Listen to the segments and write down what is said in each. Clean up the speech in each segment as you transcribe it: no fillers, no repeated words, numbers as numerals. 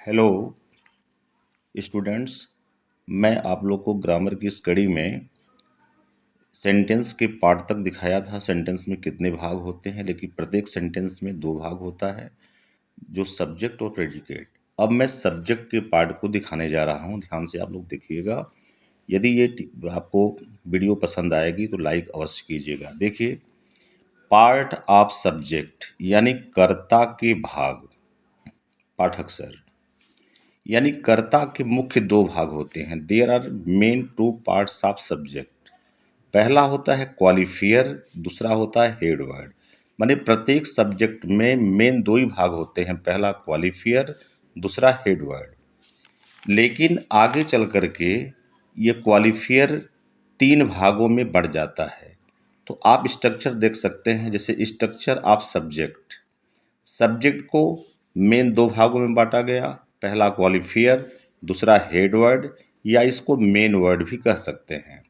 Hello students, मैं आप लोग को ग्रामर की स्टडी में सेंटेंस के पार्ट तक दिखाया था। सेंटेंस में कितने भाग होते हैं, लेकिन प्रत्येक सेंटेंस में दो भाग होता है, जो सब्जेक्ट और प्रेडिकेट। अब मैं सब्जेक्ट के पार्ट को दिखाने जा रहा हूँ। ध्यान से आप लोग देखिएगा। यदि ये आपको वीडियो पसंद आएगी तो लाइक अवश्य कीजिएगा। देखिए, पार्ट ऑफ सब्जेक्ट यानी कर्ता के भाग। पाठक सर, यानी कर्ता के मुख्य दो भाग होते हैं। There are main two parts of subject. पहला होता है क्वालिफायर, दूसरा होता है हेड वर्ड। माने प्रत्येक सब्जेक्ट में मेन दो ही भाग होते हैं, पहला क्वालिफायर, दूसरा हेड वर्ड। लेकिन आगे चल कर के ये क्वालिफायर तीन भागों में बढ़ जाता है। तो आप स्ट्रक्चर देख सकते हैं, जैसे स्ट्रक्चर ऑफ सब्जेक्ट। सब्जेक्ट को मेन दो भागों में बांटा गया, पहला क्वालिफायर, दूसरा हेड वर्ड, या इसको मेन वर्ड भी कह सकते हैं।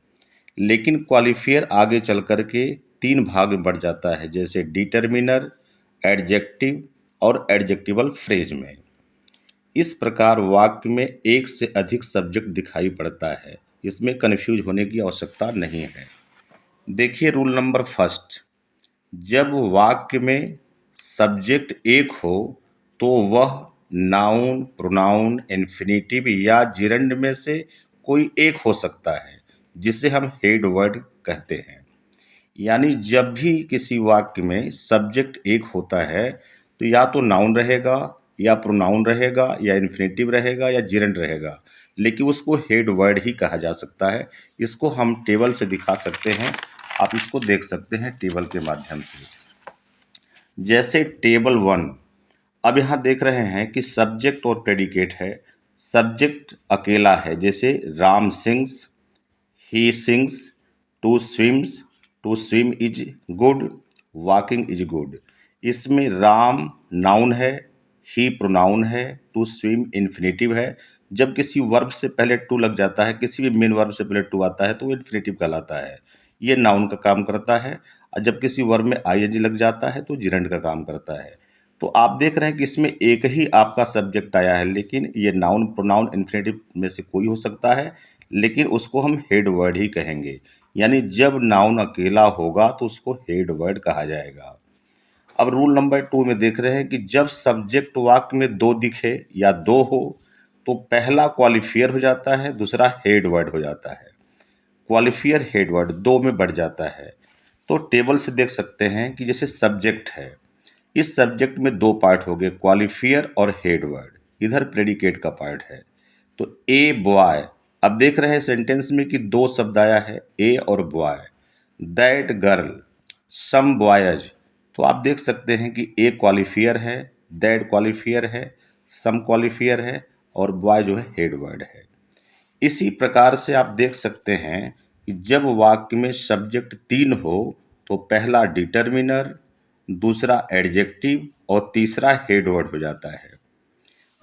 लेकिन क्वालिफायर आगे चल कर के तीन भाग में बढ़ जाता है, जैसे डिटर्मिनर, एडजेक्टिव और एडजेक्टिवल फ्रेज में। इस प्रकार वाक्य में एक से अधिक सब्जेक्ट दिखाई पड़ता है। इसमें कन्फ्यूज होने की आवश्यकता नहीं है। देखिए रूल नंबर फर्स्ट, जब वाक्य में सब्जेक्ट एक हो तो वह नाउन, प्रोनाउन, इन्फिनेटिव या जिरंड में से कोई एक हो सकता है, जिसे हम हेड वर्ड कहते हैं। यानी जब भी किसी वाक्य में सब्जेक्ट एक होता है तो या तो नाउन रहेगा, या प्रोनाउन रहेगा, या इन्फिनेटिव रहेगा, या जिरंड रहेगा, लेकिन उसको हेड वर्ड ही कहा जा सकता है। इसको हम टेबल से दिखा सकते हैं। आप इसको देख सकते हैं टेबल के माध्यम से। जैसे टेबल 1, अब यहाँ देख रहे हैं कि सब्जेक्ट और प्रेडिकेट है। सब्जेक्ट अकेला है, जैसे Ram sings, he sings, to swims, to swim is good, walking is good. इसमें राम नाउन है, ही प्रोनाउन है, टू स्विम इन्फिनेटिव है। जब किसी वर्ब से पहले टू लग जाता है, किसी भी मेन वर्ब से पहले टू आता है, तो वो इन्फिनेटिव कहलाता है। ये नाउन का काम करता है। और जब किसी वर्ब में आईएनजी लग जाता है तो जिरंड का काम करता है। तो आप देख रहे हैं कि इसमें एक ही आपका सब्जेक्ट आया है, लेकिन ये नाउन, प्रोनाउन, इन्फिनेटिव में से कोई हो सकता है, लेकिन उसको हम हेड वर्ड ही कहेंगे। यानी जब नाउन अकेला होगा तो उसको हेड वर्ड कहा जाएगा। अब रूल नंबर 2 में देख रहे हैं कि जब सब्जेक्ट वाक्य में दो दिखे या दो हो तो पहला क्वालिफायर हो जाता है, दूसरा हेड वर्ड हो जाता है। क्वालिफायर हेड वर्ड दो में बढ़ जाता है। तो टेबल से देख सकते हैं कि जैसे सब्जेक्ट है, इस सब्जेक्ट में दो पार्ट हो गए, क्वालिफायर और हेड वर्ड। इधर प्रेडिकेट का पार्ट है। तो ए बॉय, अब देख रहे हैं सेंटेंस में कि दो शब्द आया है, ए और boy. That girl, some boys. तो आप देख सकते हैं कि ए क्वालिफायर है, दैट क्वालिफायर है, सम क्वालिफायर है, और बॉय जो है हेड वर्ड है। इसी प्रकार से आप देख सकते हैं कि जब वाक्य में सब्जेक्ट तीन हो तो पहला डिटर्मिनर, दूसरा एडजेक्टिव और तीसरा हेड वर्ड हो जाता है।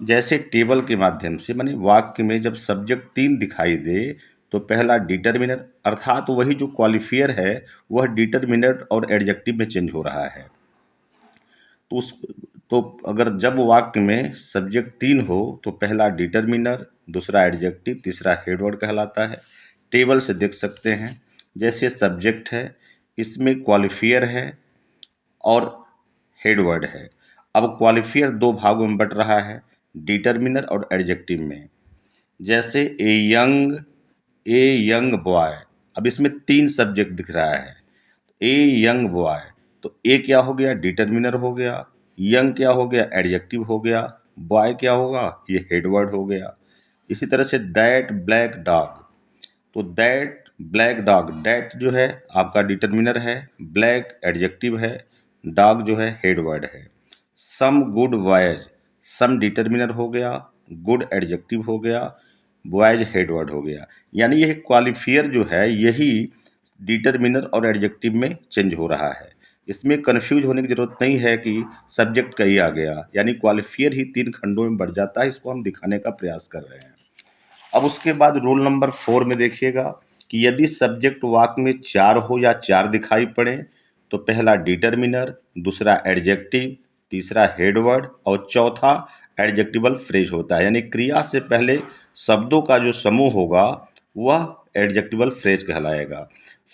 जैसे टेबल के माध्यम से, माने वाक्य में जब सब्जेक्ट तीन दिखाई दे तो पहला डिटर्मिनर, अर्थात वही जो क्वालिफायर है वह डिटर्मिनर और एडजेक्टिव में चेंज हो रहा है। तो उस तो अगर जब वाक्य में सब्जेक्ट तीन हो तो पहला डिटर्मिनर, दूसरा एडजेक्टिव, तीसरा हेड वर्ड कहलाता है। टेबल से देख सकते हैं, जैसे सब्जेक्ट है, इसमें क्वालिफायर है और हेड वर्ड है। अब क्वालिफायर दो भागों में बट रहा है, डिटर्मिनर और एडजेक्टिव में। जैसे ए यंग बॉय, अब इसमें तीन सब्जेक्ट दिख रहा है। ए यंग बॉय, तो ए क्या हो गया, डिटर्मिनर हो गया, यंग क्या हो गया, एडजेक्टिव हो गया, बॉय क्या होगा, ये हेड वर्ड हो गया। इसी तरह से दैट ब्लैक डॉग, तो दैट ब्लैक डॉग, दैट जो है आपका डिटर्मिनर है, ब्लैक एडजेक्टिव है, डॉग जो है हेड वर्ड है। सम गुड बॉयज, सम डिटर्मिनर हो गया, गुड एडजेक्टिव हो गया, बॉयज हेड वर्ड हो गया। यानी यह क्वालिफायर जो है यही डिटर्मिनर और एडजेक्टिव में चेंज हो रहा है। इसमें कन्फ्यूज होने की जरूरत नहीं है कि सब्जेक्ट कहीं आ गया, यानी क्वालिफायर ही तीन खंडों में बढ़ जाता है। इसको हम दिखाने का प्रयास कर रहे हैं। अब उसके बाद रूल नंबर 4 में देखिएगा कि यदि सब्जेक्ट वाक्य में चार हो या चार दिखाई पड़े तो पहला डिटर्मिनर, दूसरा एडजेक्टिव, तीसरा हेड वर्ड और चौथा एडजेक्टिवल फ्रेज होता है, यानी क्रिया से पहले शब्दों का जो समूह होगा वह एडजेक्टिवल फ्रेज कहलाएगा।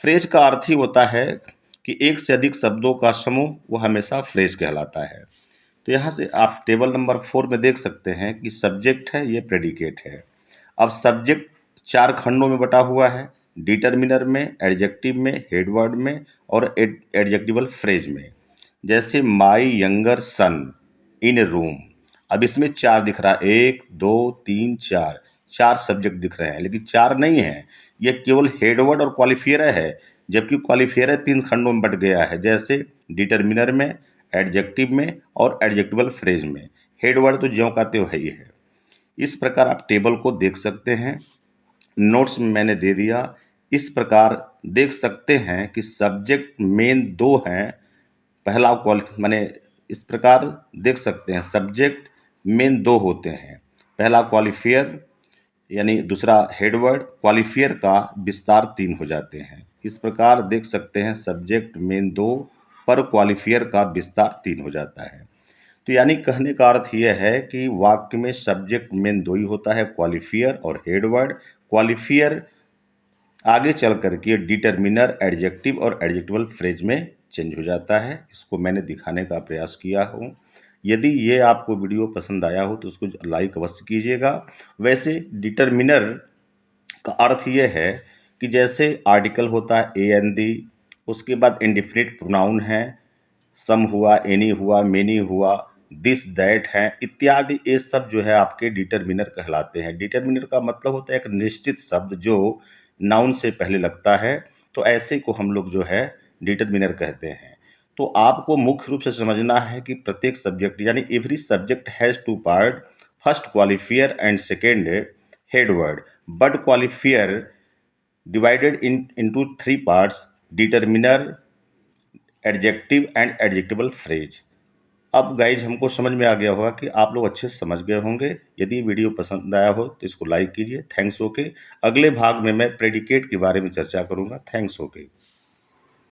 फ्रेज का अर्थ ही होता है कि एक से अधिक शब्दों का समूह वह हमेशा फ्रेज कहलाता है। तो यहाँ से आप टेबल नंबर 4 में देख सकते हैं कि सब्जेक्ट है, ये प्रेडिकेट है। अब सब्जेक्ट 4 खंडों में बटा हुआ है, डिटर्मिनर में, एडजेक्टिव में, हेडवर्ड में और एडजेक्टिवल फ्रेज में। जैसे my younger sun in room, अब इसमें 4 दिख रहा है, 1 2 3 4, 4 सब्जेक्ट दिख रहे हैं, लेकिन 4 नहीं है, ये केवल हेडवर्ड और क्वालिफायर है। जबकि क्वालिफायर 3 खंडों में बट गया है, जैसे डिटर्मिनर में, एडजेक्टिव में और एडजेक्टिवल फ्रेज में। हेडवर्ड तो ज्यों का त्यों है ही है। इस प्रकार आप टेबल को देख सकते हैं, नोट्स में मैंने दे दिया। इस प्रकार देख सकते हैं कि सब्जेक्ट मेन 2 हैं, पहला माने इस प्रकार देख सकते हैं सब्जेक्ट मेन 2 होते हैं, पहला क्वालिफायर यानी दूसरा हेडवर्ड, क्वालिफायर का विस्तार 3 हो जाते हैं। इस प्रकार देख सकते हैं सब्जेक्ट मेन 2 पर क्वालिफायर का विस्तार 3 हो जाता है। तो यानी कहने का अर्थ यह है कि वाक्य में सब्जेक्ट मेन 2 ही होता है, क्वालिफायर और हेडवर्ड। क्वालिफायर आगे चल करके डिटर्मिनर, एडजेक्टिव और एडजेक्टिवल फ्रेज में चेंज हो जाता है। इसको मैंने दिखाने का प्रयास किया हूँ। यदि ये आपको वीडियो पसंद आया हो तो उसको लाइक अवश्य कीजिएगा। वैसे डिटर्मिनर का अर्थ ये है कि जैसे आर्टिकल होता है ए एन दी, उसके बाद इंडिफिनिट प्रोनाउन है, सम हुआ, एनी हुआ, मेनी हुआ, दिस दैट है इत्यादि, ये सब जो है आपके डिटर्मिनर कहलाते हैं। डिटर्मिनर का मतलब होता है एक निश्चित शब्द जो नाउन से पहले लगता है, तो ऐसे को हम लोग जो है डिटर्मिनर कहते हैं। तो आपको मुख्य रूप से समझना है कि प्रत्येक सब्जेक्ट यानी every subject has 2 part, first qualifier and second headword, but qualifier divided into 3 parts, determiner, adjective and adjectival phrase. अब गाइज हमको समझ में आ गया होगा कि आप लोग अच्छे से समझ गए होंगे। यदि वीडियो पसंद आया हो तो इसको लाइक कीजिए। Thanks okay. अगले भाग में मैं प्रेडिकेट के बारे में चर्चा करूंगा। Thanks okay.